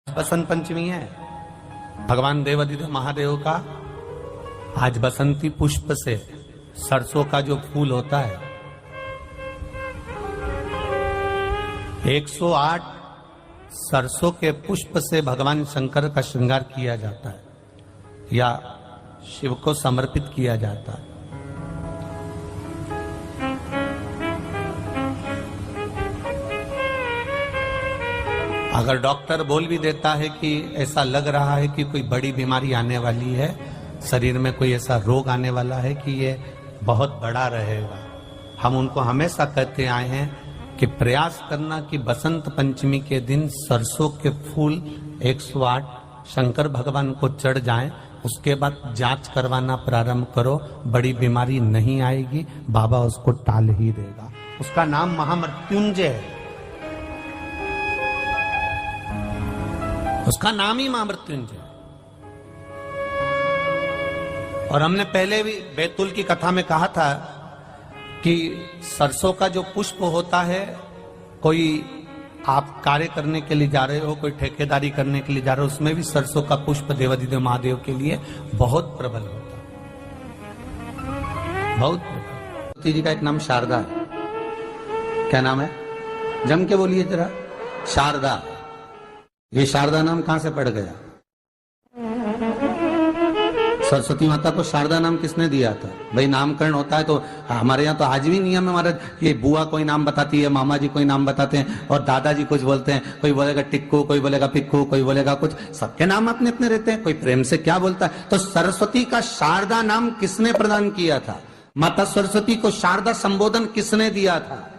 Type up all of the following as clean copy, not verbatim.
बसंत पंचमी है, भगवान देवाधिदेव महादेव का आज बसंती पुष्प से सरसों का जो फूल होता है 108 सरसों के पुष्प से भगवान शंकर का श्रृंगार किया जाता है या शिव को समर्पित किया जाता है। अगर डॉक्टर बोल भी देता है कि ऐसा लग रहा है कि कोई बड़ी बीमारी आने वाली है, शरीर में कोई ऐसा रोग आने वाला है कि ये बहुत बड़ा रहेगा, हम उनको हमेशा कहते आए हैं कि प्रयास करना कि बसंत पंचमी के दिन सरसों के फूल 108 शंकर भगवान को चढ़ जाएं, उसके बाद जांच करवाना प्रारंभ करो, बड़ी बीमारी नहीं आएगी, बाबा उसको टाल ही देगा। उसका नाम महामृत्युंजय है, उसका नाम ही महामृत्युंजय। और हमने पहले भी बैतूल की कथा में कहा था कि सरसों का जो पुष्प होता है, कोई आप कार्य करने के लिए जा रहे हो, कोई ठेकेदारी करने के लिए जा रहे हो, उसमें भी सरसों का पुष्प देवाधिदेव महादेव के लिए बहुत प्रबल होता है, बहुत प्रबल। जी का एक नाम शारदा है, क्या नाम है? जम के बोलिए जरा। शारदा। ये शारदा नाम कहां से पड़ गया? सरस्वती माता को शारदा नाम किसने दिया था? भाई नामकरण होता है तो हमारे यहाँ तो आज भी नियम है हमारा, ये बुआ कोई नाम बताती है, मामा जी कोई नाम बताते हैं और दादाजी कुछ बोलते हैं, कोई बोलेगा टिक्कू, कोई बोलेगा पिक्कू, कोई बोलेगा कुछ, सबके नाम अपने अपने रहते हैं, कोई प्रेम से क्या बोलता है। तो सरस्वती का शारदा नाम किसने प्रदान किया था? माता सरस्वती को शारदा संबोधन किसने दिया था?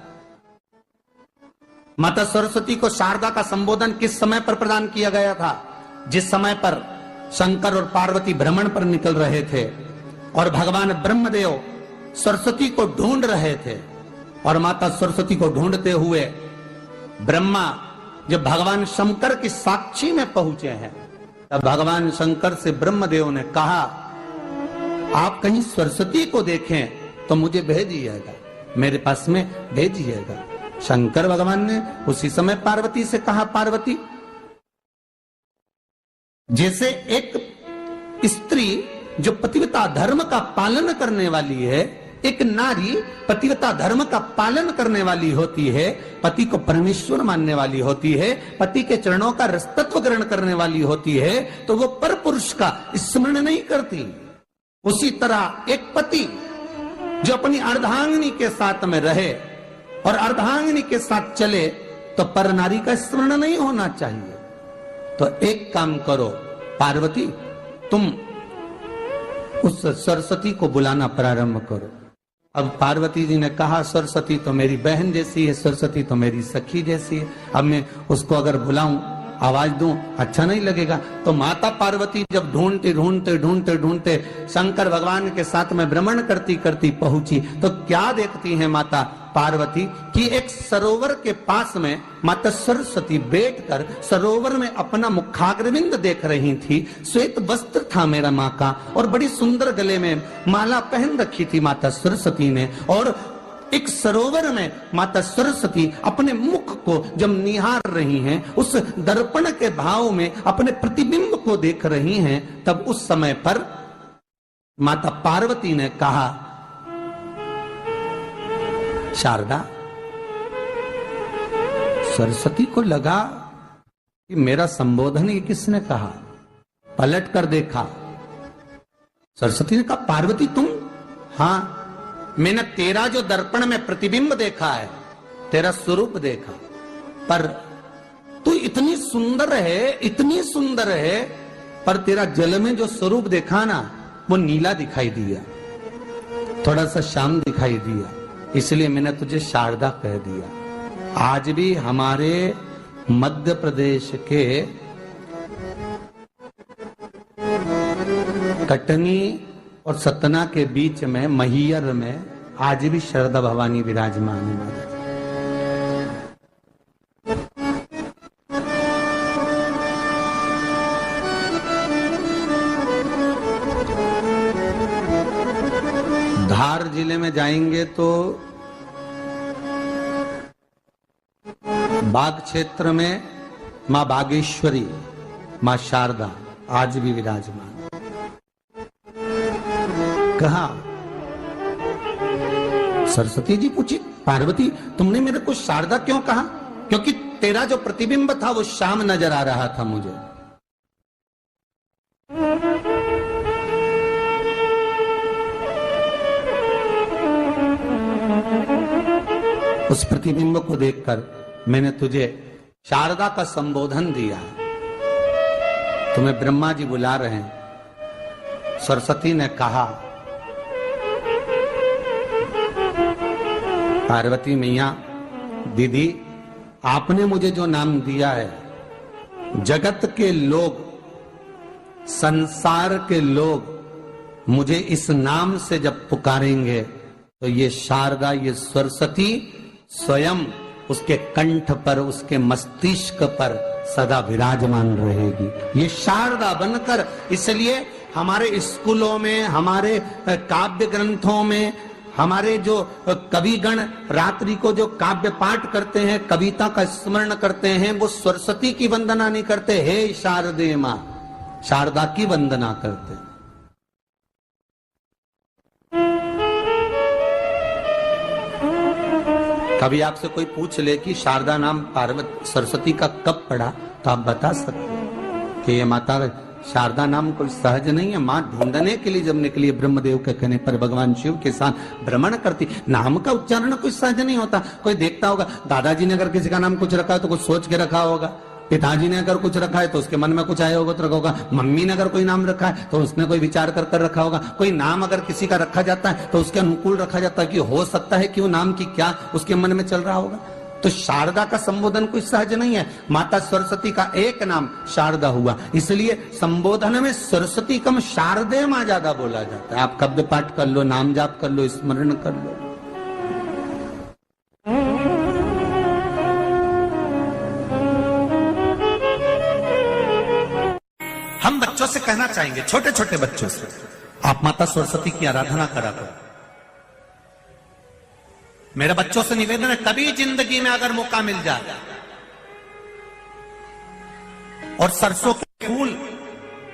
माता सरस्वती को शारदा का संबोधन किस समय पर प्रदान किया गया था? जिस समय पर शंकर और पार्वती भ्रमण पर निकल रहे थे और भगवान ब्रह्मदेव सरस्वती को ढूंढ रहे थे, और माता सरस्वती को ढूंढते हुए ब्रह्मा जब भगवान शंकर की साक्षी में पहुंचे हैं, तब भगवान शंकर से ब्रह्मदेव ने कहा, आप कहीं सरस्वती को देखें तो मुझे भेजिएगा, मेरे पास में भेजिएगा। शंकर भगवान ने उसी समय पार्वती से कहा, पार्वती, जैसे एक स्त्री जो पतिव्रता धर्म का पालन करने वाली है, एक नारी पतिव्रता धर्म का पालन करने वाली होती है, पति को परमेश्वर मानने वाली होती है, पति के चरणों का रसतत्व ग्रहण करने वाली होती है, तो वो पर पुरुष का स्मरण नहीं करती। उसी तरह एक पति जो अपनी अर्धांगिनी के साथ में रहे और अर्धांगिनी के साथ चले, तो पर नारी का स्मरण नहीं होना चाहिए। तो एक काम करो पार्वती, तुम उस सरस्वती को बुलाना प्रारंभ करो। अब पार्वती जी ने कहा, सरस्वती तो मेरी बहन जैसी है, सरस्वती तो मेरी सखी जैसी है, अब मैं उसको अगर बुलाऊं, आवाज दूं, अच्छा नहीं लगेगा। तो माता पार्वती जब ढूंढते ढूंढते ढूंढते ढूंढते शंकर भगवान के साथ में भ्रमण करती करती पहुंची, तो क्या देखती है माता पार्वती कि एक सरोवर के पास में माता सरस्वती बैठकर सरोवर में अपना मुखाग्रविंद देख रही थी। श्वेत वस्त्र था मेरा माँ का, और बड़ी सुंदर गले में माला पहन रखी थी माता सरस्वती ने, और एक सरोवर में माता सरस्वती अपने मुख को जब निहार रही हैं, उस दर्पण के भाव में अपने प्रतिबिंब को देख रही हैं, तब उस समय पर माता पार्वती ने कहा, शारदा, सरस्वती को लगा कि मेरा संबोधन ये किसने कहा, पलट कर देखा, सरस्वती ने कहा, पार्वती तुम? हाँ, मैंने तेरा जो दर्पण में प्रतिबिंब देखा है, तेरा स्वरूप देखा, पर तू इतनी सुंदर है, इतनी सुंदर है, पर तेरा जल में जो स्वरूप देखा ना, वो नीला दिखाई दिया, थोड़ा सा श्याम दिखाई दिया, इसलिए मैंने तुझे शारदा कह दिया। आज भी हमारे मध्य प्रदेश के कटनी और सतना के बीच में महियर में आज भी शारदा भवानी विराजमान है महाराज। धार जिले में जाएंगे तो बाग क्षेत्र में मां बागेश्वरी मां शारदा आज भी विराजमान। कहा सरस्वती जी पूछी, पार्वती तुमने मेरे को शारदा क्यों कहा? क्योंकि तेरा जो प्रतिबिंब था वो श्याम नजर आ रहा था मुझे। उस प्रतिबिंब को देखकर मैंने तुझे शारदा का संबोधन दिया। तुम्हें ब्रह्मा जी बुला रहे हैं। सरस्वती ने कहा, पार्वती मैया दीदी, आपने मुझे जो नाम दिया है, जगत के लोग, संसार के लोग मुझे इस नाम से जब पुकारेंगे तो ये शारदा, ये सरस्वती स्वयं उसके कंठ पर, उसके मस्तिष्क पर सदा विराजमान रहेगी, ये शारदा बनकर। इसलिए हमारे स्कूलों में, हमारे काव्य ग्रंथों में, हमारे जो कविगण रात्रि को जो काव्य पाठ करते हैं, कविता का स्मरण करते हैं, वो सरस्वती की वंदना नहीं करते, हे शारदे मां, शारदा की वंदना करते हैं। कभी आपसे कोई पूछ ले कि शारदा नाम पार्वती सरस्वती का कब पड़ा, तो आप बता सकते हैं कि ये माता शारदा नाम कोई सहज नहीं है। मां ढूंढने के लिए जब निकली, ब्रह्मदेव के कहने पर भगवान शिव के साथ भ्रमण करती। नाम का उच्चारण कोई सहज नहीं होता। कोई देखता होगा, दादाजी ने अगर किसी का नाम कुछ रखा है तो कुछ सोच के रखा होगा, पिताजी ने अगर कुछ रखा है तो उसके मन में कुछ आया होगा तो रखा होगा, मम्मी ने अगर कोई नाम रखा है तो उसने कोई विचार कर कर रखा होगा। कोई नाम अगर किसी का रखा जाता है तो उसके अनुकूल रखा जाता है कि हो सकता है कि वो नाम की क्या उसके मन में चल रहा होगा। तो शारदा का संबोधन कोई सहज नहीं है। माता सरस्वती का एक नाम शारदा हुआ, इसलिए संबोधन में सरस्वती कम शारदे मां ज्यादा बोला जाता है। आप काव्य पाठ कर लो, नाम जाप कर लो, स्मरण कर लो। हम बच्चों से कहना चाहेंगे, छोटे छोटे बच्चों से, आप माता सरस्वती की आराधना करा करो। मेरे बच्चों से निवेदन है, कभी जिंदगी में अगर मौका मिल जाए और सरसों के फूल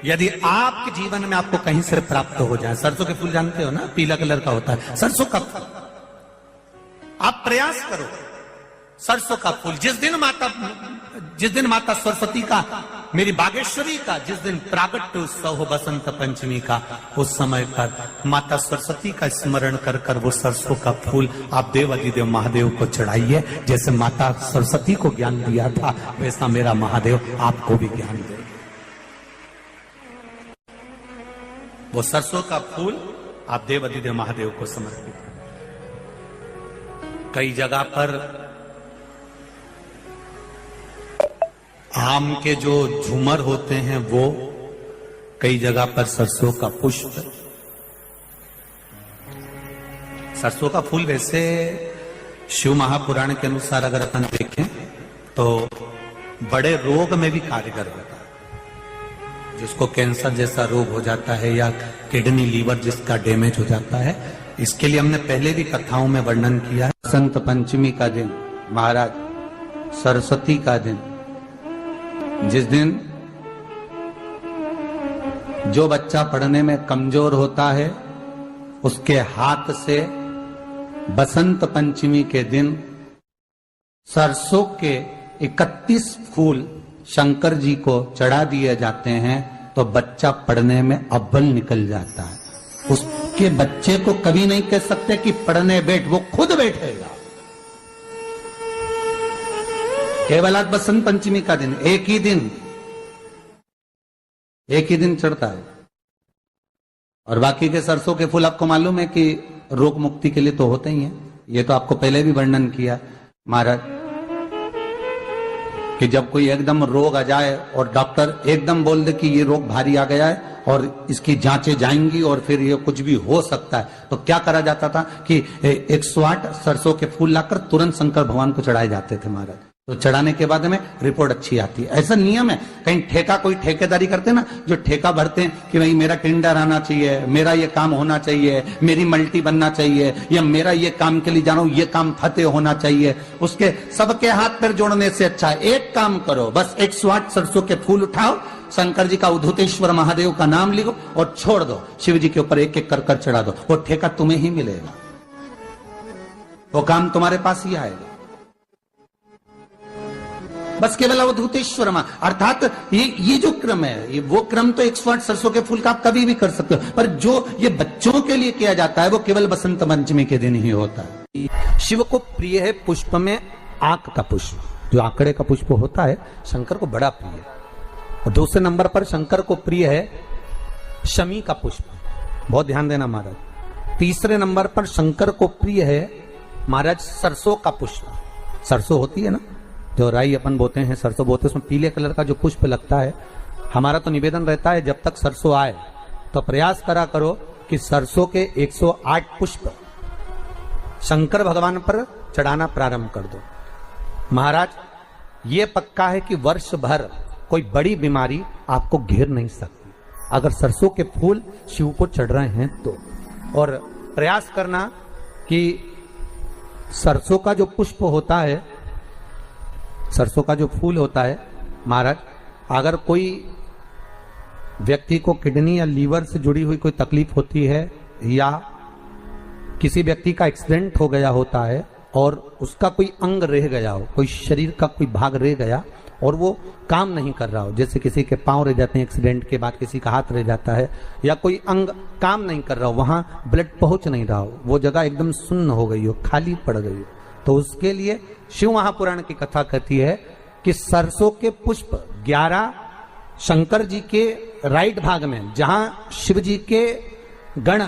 यदि आपके जीवन में आपको कहीं से प्राप्त हो जाए, सरसों के फूल जानते हो ना, पीला कलर का होता है सरसों का फूल, आप प्रयास करो सरसों का फूल। जिस दिन माता सरस्वती का, मेरी बागेश्वरी का जिस दिन प्रागट्य उत्सव हो बसंत पंचमी का, उस समय पर माता सरस्वती का स्मरण कर कर वो सरसों का फूल आप देव अधिदेव महादेव को चढ़ाइए। जैसे माता सरस्वती को ज्ञान दिया था, वैसा मेरा महादेव आपको भी ज्ञान दे। वो सरसों का फूल आप देव अधिदेव महादेव को समर्पित। कई जगह पर आम के जो झूमर होते हैं वो, कई जगह पर सरसों का पुष्प, सरसों का फूल वैसे शिव महापुराण के अनुसार अगर अपन देखें तो बड़े रोग में भी कारगर होता है। जिसको कैंसर जैसा रोग हो जाता है या किडनी लीवर जिसका डैमेज हो जाता है, इसके लिए हमने पहले भी कथाओं में वर्णन किया है। बसंत पंचमी का दिन, महाराज सरस्वती का दिन, जिस दिन जो बच्चा पढ़ने में कमजोर होता है उसके हाथ से बसंत पंचमी के दिन सरसों के 31 फूल शंकर जी को चढ़ा दिए जाते हैं तो बच्चा पढ़ने में अव्वल निकल जाता है। उसके बच्चे को कभी नहीं कह सकते कि पढ़ने बैठ, वो खुद बैठेगा। केवल आज बसंत पंचमी का दिन, एक ही दिन चढ़ता है, और बाकी के सरसों के फूल आपको मालूम है कि रोग मुक्ति के लिए तो होते ही हैं। ये तो आपको पहले भी वर्णन किया महाराज कि जब कोई एकदम रोग आ जाए और डॉक्टर एकदम बोल दे कि ये रोग भारी आ गया है और इसकी जांचें जाएंगी और फिर ये कुछ भी हो सकता है, तो क्या करा जाता था कि 108 सरसों के फूल लाकर तुरंत शंकर भगवान को चढ़ाए जाते थे महाराज। तो चढ़ाने के बाद में रिपोर्ट अच्छी आती है। ऐसा नियम है। कहीं ठेका, कोई ठेकेदारी करते हैं ना, जो ठेका भरते हैं कि भाई मेरा टेंडर आना चाहिए, मेरा ये काम होना चाहिए, मेरी मल्टी बनना चाहिए, या मेरा ये काम के लिए जा रहा हूं, ये काम फतेह होना चाहिए, उसके सबके हाथ पैर जोड़ने से अच्छा है एक काम करो, बस 108 सरसों के फूल उठाओ, शंकर जी का उद्धतेश्वर महादेव का नाम लिखो और छोड़ दो, शिव जी के ऊपर एक एक कर कर चढ़ा दो, वो ठेका तुम्हें ही मिलेगा, वो काम तुम्हारे पास ही आएगा। बस केवल अवधूतेश्वर अर्थात ये जो क्रम है, ये वो क्रम तो 108 सरसों के फूल का आप कभी भी कर सकते हो, पर जो ये बच्चों के लिए किया जाता है वो केवल बसंत पंचमी के दिन ही होता है। शिव को प्रिय है पुष्प में आक का पुष्प, जो आंकड़े का पुष्प होता है शंकर को बड़ा प्रिय है। और दूसरे नंबर पर शंकर को प्रिय है शमी का पुष्प, बहुत ध्यान देना महाराज। तीसरे नंबर पर शंकर को प्रिय है महाराज सरसों का पुष्प। सरसों होती है ना, जो राई अपन बोते हैं, सरसों बोते हैं, उसमें पीले कलर का जो पुष्प लगता है। हमारा तो निवेदन रहता है जब तक सरसों आए तो प्रयास करा करो कि सरसों के 108 पुष्प शंकर भगवान पर चढ़ाना प्रारंभ कर दो। महाराज ये पक्का है कि वर्ष भर कोई बड़ी बीमारी आपको घेर नहीं सकती अगर सरसों के फूल शिव को चढ़ रहे हैं तो। और प्रयास करना कि सरसों का जो पुष्प होता है, सरसों का जो फूल होता है महाराज, अगर कोई व्यक्ति को किडनी या लीवर से जुड़ी हुई कोई तकलीफ होती है या किसी व्यक्ति का एक्सीडेंट हो गया होता है और उसका कोई अंग रह गया हो, कोई शरीर का कोई भाग रह गया और वो काम नहीं कर रहा हो, जैसे किसी के पांव रह जाते हैं एक्सीडेंट के बाद, किसी का हाथ रह जाता है, या कोई अंग काम नहीं कर रहा हो, वहां ब्लड पहुंच नहीं रहा हो, वो जगह एकदम सुन्न हो गई हो, खाली पड़ गई हो, तो उसके लिए शिव महापुराण की कथा कहती है कि सरसों के पुष्प 11 शंकर जी के राइट भाग में, जहां शिव जी के गण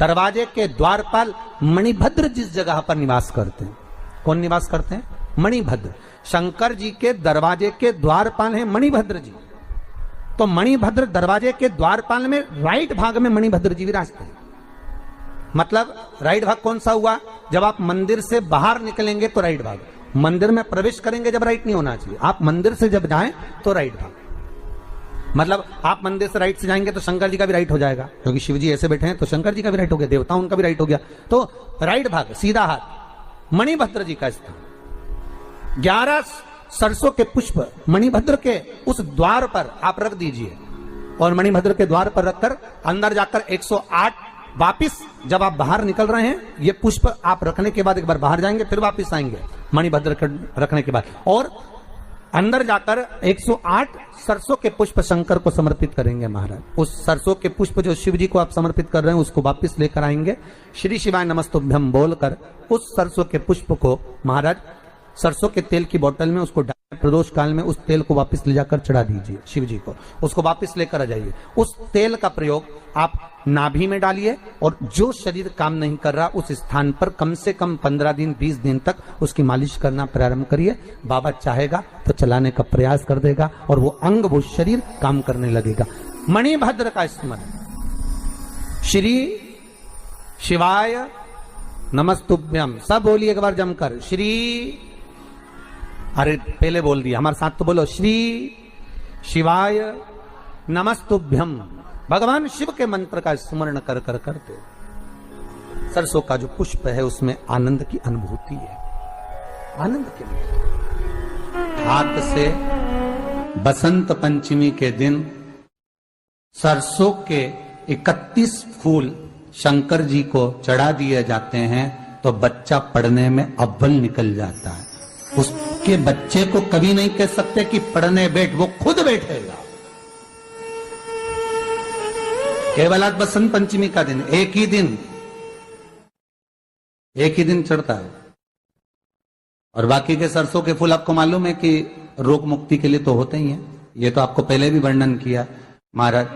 दरवाजे के द्वारपाल मणिभद्र जिस जगह पर निवास करते हैं, कौन निवास करते हैं? मणिभद्र। शंकर जी के दरवाजे के द्वारपाल हैं मणिभद्र जी, तो मणिभद्र दरवाजे के द्वारपाल में राइट भाग में मणिभद्र जी विराजते हैं। मतलब राइट भाग कौन सा हुआ? जब आप मंदिर से बाहर निकलेंगे तो राइट भाग, मंदिर में प्रवेश करेंगे जब राइट नहीं होना चाहिए, आप मंदिर से जब जाएं तो राइट भाग। मतलब आप मंदिर से राइट से जाएंगे तो शंकर जी का भी राइट हो जाएगा, क्योंकि शिव जी ऐसे बैठे हैं तो शंकर जी का भी राइट हो गया, देवता उनका भी राइट हो गया, तो राइट भाग सीधा हाथ मणिभद्र जी का स्थान। 11 सरसों के पुष्प मणिभद्र के उस द्वार पर आप रख दीजिए और मणिभद्र के द्वार पर रखकर अंदर जाकर 108 वापिस जब आप बाहर निकल रहे हैं, ये पुष्प आप रखने के बाद एक बार बाहर जाएंगे फिर वापिस आएंगे मणिभद्र के रखने के बाद, और अंदर जाकर 108 सरसों के पुष्प शंकर को समर्पित करेंगे महाराज। उस सरसों के पुष्प जो शिव जी को आप समर्पित कर रहे हैं उसको वापिस लेकर आएंगे, श्री शिवाय नमस्तुभ्यम बोलकर उस सरसों के पुष्प को महाराज सरसों के तेल की बोतल में उसको प्रदोष काल में उस तेल को वापस ले जाकर चढ़ा दीजिए शिव जी को, उसको वापस लेकर आ जाइए। उस तेल का प्रयोग आप नाभि में डालिए और जो शरीर काम नहीं कर रहा उस स्थान पर कम से कम 15 दिन 20 दिन तक उसकी मालिश करना प्रारंभ करिए। बाबा चाहेगा तो चलाने का प्रयास कर देगा और वो अंग वो शरीर काम करने लगेगा। मणिभद्र का स्मरण, श्री शिवाय नमस्तुभ्यम, सब बोलिए एक बार जमकर, श्री, अरे पहले बोल दिया, हमारे साथ तो बोलो, श्री शिवाय नमस्तुभ्यम। भगवान शिव के मंत्र का स्मरण कर कर करते सरसों का जो पुष्प है उसमें आनंद की अनुभूति है, आनंद के लिए। हाथ से बसंत पंचमी के दिन सरसों के 31 फूल शंकर जी को चढ़ा दिए जाते हैं तो बच्चा पढ़ने में अव्वल निकल जाता है। उसके बच्चे को कभी नहीं कह सकते कि पढ़ने बैठ, वो खुद बैठेगा। केवल आज बसंत पंचमी का दिन, एक ही दिन चढ़ता है, और बाकी के सरसों के फूल आपको मालूम है कि रोग मुक्ति के लिए तो होते ही हैं। ये तो आपको पहले भी वर्णन किया महाराज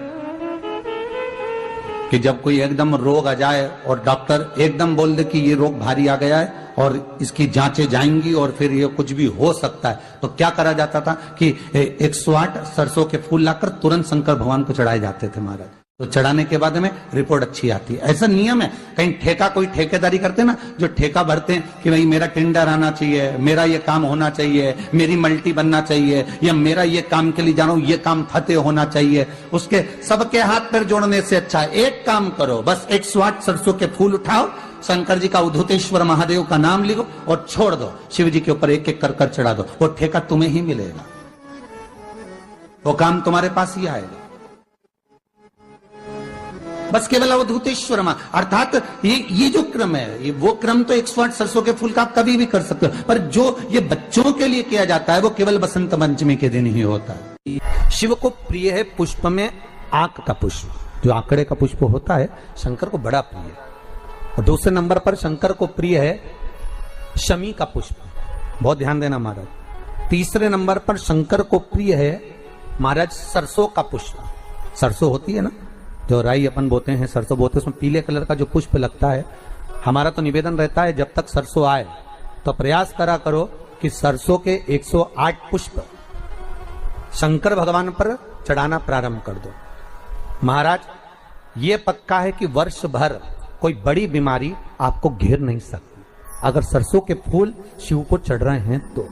कि जब कोई एकदम रोग आ जाए और डॉक्टर एकदम बोल दे कि ये रोग भारी आ गया है और इसकी जांचें जाएंगी और फिर ये कुछ भी हो सकता है, तो क्या करा जाता था कि 108 सरसों के फूल लाकर तुरंत शंकर भगवान को चढ़ाए जाते थे महाराज। तो चढ़ाने के बाद में रिपोर्ट अच्छी आती है। ऐसा नियम है, कहीं ठेका कोई ठेकेदारी करते ना, जो ठेका भरते हैं कि भाई मेरा टेंडर आना चाहिए, मेरा ये काम होना चाहिए, मेरी मल्टी बनना चाहिए, या मेरा ये काम के लिए जा रहा हूं, ये काम फतेह होना चाहिए, उसके सबके हाथ पैर जोड़ने से अच्छा है एक काम करो, बस 108 सरसों के फूल उठाओ, शंकर जी का उद्धतेश्वर महादेव का नाम लिखो और छोड़ दो, शिव जी के ऊपर एक एक कर कर चढ़ा दो, वो ठेका तुम्हें ही मिलेगा। वो काम तुम्हारे पास ही आएगा। बस केवल अवधूतेश्वर मां, अर्थात ये जो क्रम है, ये वो क्रम तो 108 सरसों के फूल का आप कभी भी कर सकते हो, पर जो ये बच्चों के लिए किया जाता है वो केवल बसंत पंचमी के दिन ही होता है। शिव को प्रिय है पुष्प में आक का पुष्प, जो आंकड़े का पुष्प होता है शंकर को बड़ा प्रिय है। और दूसरे नंबर पर शंकर को प्रिय है शमी का पुष्प, बहुत ध्यान देना महाराज। तीसरे नंबर पर शंकर को प्रिय है महाराज सरसों का पुष्प। सरसों होती है ना, जो राई अपन बोते हैं, सरसों बोते हैं, उसमें पीले कलर का जो पुष्प लगता है। हमारा तो निवेदन रहता है जब तक सरसों आए तो प्रयास करा करो कि सरसों के 108 पुष्प शंकर भगवान पर चढ़ाना प्रारंभ कर दो। महाराज ये पक्का है कि वर्ष भर कोई बड़ी बीमारी आपको घेर नहीं सकती अगर सरसों के फूल शिव को चढ़ रहे हैं तो।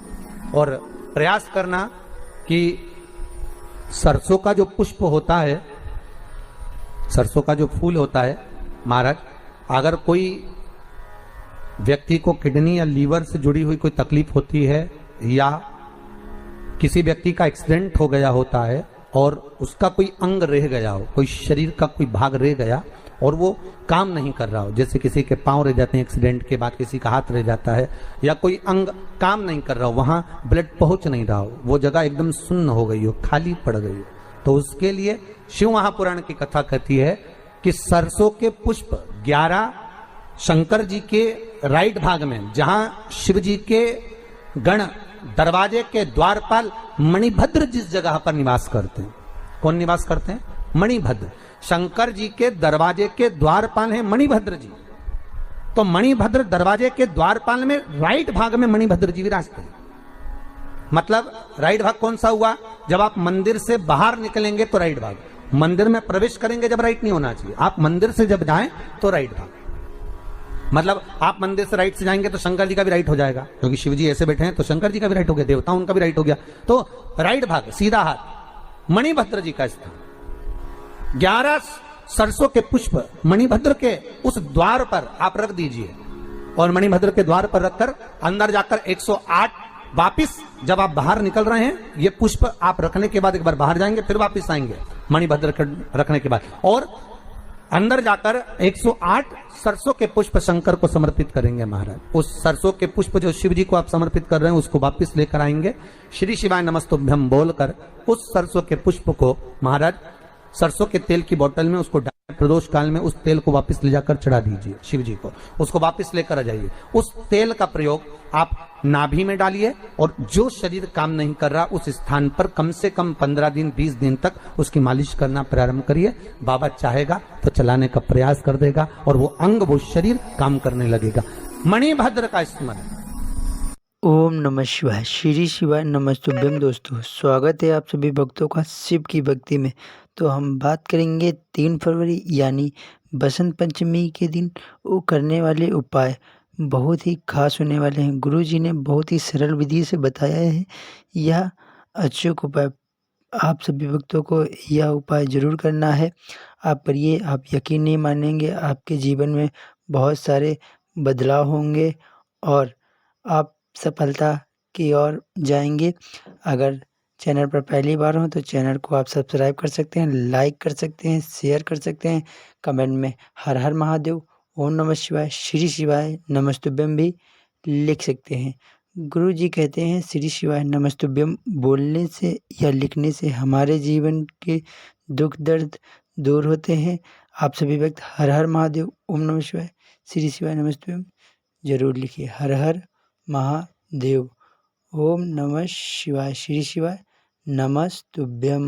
और प्रयास करना कि सरसों का जो पुष्प होता है, सरसों का जो फूल होता है महाराज, अगर कोई व्यक्ति को किडनी या लीवर से जुड़ी हुई कोई तकलीफ होती है या किसी व्यक्ति का एक्सीडेंट हो गया होता है और उसका कोई अंग रह गया हो, कोई शरीर का कोई भाग रह गया और वो काम नहीं कर रहा हो, जैसे किसी के पांव रह जाते हैं एक्सीडेंट के बाद, किसी का हाथ रह जाता है, या कोई अंग काम नहीं कर रहा हो, वहां ब्लड पहुंच नहीं रहा हो, वो जगह एकदम सुन्न हो गई हो, खाली पड़ गई हो, तो उसके लिए शिव महापुराण की कथा कहती है कि सरसों के पुष्प 11 शंकर जी के राइट भाग में, जहां शिव जी के गण दरवाजे के द्वारपाल मणिभद्र जिस जगह पर निवास करते हैं, कौन निवास करते हैं? मणिभद्र। शंकर जी के दरवाजे के द्वारपाल हैं मणिभद्र जी। तो मणिभद्र दरवाजे के द्वारपाल में राइट भाग में मणिभद्र जी विराजते हैं। मतलब राइट भाग कौन सा हुआ? जब आप मंदिर से बाहर निकलेंगे तो राइट भाग, मंदिर में प्रवेश करेंगे जब राइट नहीं होना चाहिए, आप मंदिर से जब जाएं तो राइट भाग। मतलब आप मंदिर से राइट से जाएंगे तो शंकर जी का भी राइट हो जाएगा, क्योंकि शिव जी ऐसे बैठे हैं तो शंकर जी का भी राइट हो गया, देवता उनका भी राइट हो गया, तो राइट भाग सीधा हाथ मणिभद्र जी का स्थान। 11 सरसों के पुष्प मणिभद्र के उस द्वार पर आप रख दीजिए और मणिभद्र के द्वार पर रखकर अंदर जाकर 108 वापिस जब आप बाहर निकल रहे हैं, ये पुष्प आप रखने के बाद एक बार बाहर जाएंगे, फिर वापिस आएंगे मणिभद्र रखने के बाद, और अंदर जाकर 108 सरसों के पुष्प शंकर को समर्पित करेंगे महाराज। उस सरसों के पुष्प जो शिव जी को आप समर्पित कर रहे हैं उसको वापिस लेकर आएंगे, श्री शिवाय नमस्तुभ्यम बोलकर उस सरसों के पुष्प को महाराज सरसों के तेल की बोतल में उसको प्रदोष काल में उस तेल को वापस ले जाकर चढ़ा दीजिए शिव जी को, उसको वापस लेकर आ जाइए। उस तेल का प्रयोग आप नाभि में डालिए और जो शरीर काम नहीं कर रहा उस स्थान पर कम से कम 15 दिन 20 दिन तक उसकी मालिश करना प्रारंभ करिए। बाबा चाहेगा तो चलाने का प्रयास कर देगा और वो अंग वो शरीर काम करने लगेगा। मणिभद्र का स्मरण। ओम नमः शिवाय, श्री शिवाय नमस्तुभ्यम। दोस्तों स्वागत है आप सभी भक्तों का शिव की भक्ति में। तो हम बात करेंगे 3 फरवरी यानी बसंत पंचमी के दिन वो करने वाले उपाय बहुत ही खास होने वाले हैं। गुरु जी ने बहुत ही सरल विधि से बताया है। यह अचूक उपाय आप सभी भक्तों को यह उपाय जरूर करना है। आप करिए, आप यकीन नहीं मानेंगे, आपके जीवन में बहुत सारे बदलाव होंगे और आप सफलता की ओर जाएंगे। अगर चैनल पर पहली बार हो तो चैनल को आप सब्सक्राइब कर सकते हैं, लाइक कर सकते हैं, शेयर कर सकते हैं, कमेंट में हर हर महादेव, ओम नमः शिवाय, श्री शिवाय नमस्तुभ्यम भी लिख सकते हैं। गुरु जी कहते हैं श्री शिवाय नमस्तुभ्यम बोलने से या लिखने से हमारे जीवन के दुख दर्द दूर होते हैं। आप सभी वक्त हर हर महादेव, ओम नमः शिवाय, श्री शिवाय नमस्तुभ्यम जरूर लिखिए। हर हर महादेव, ओम नमः शिवाय, श्री शिवाय नमस्तुभ्यम।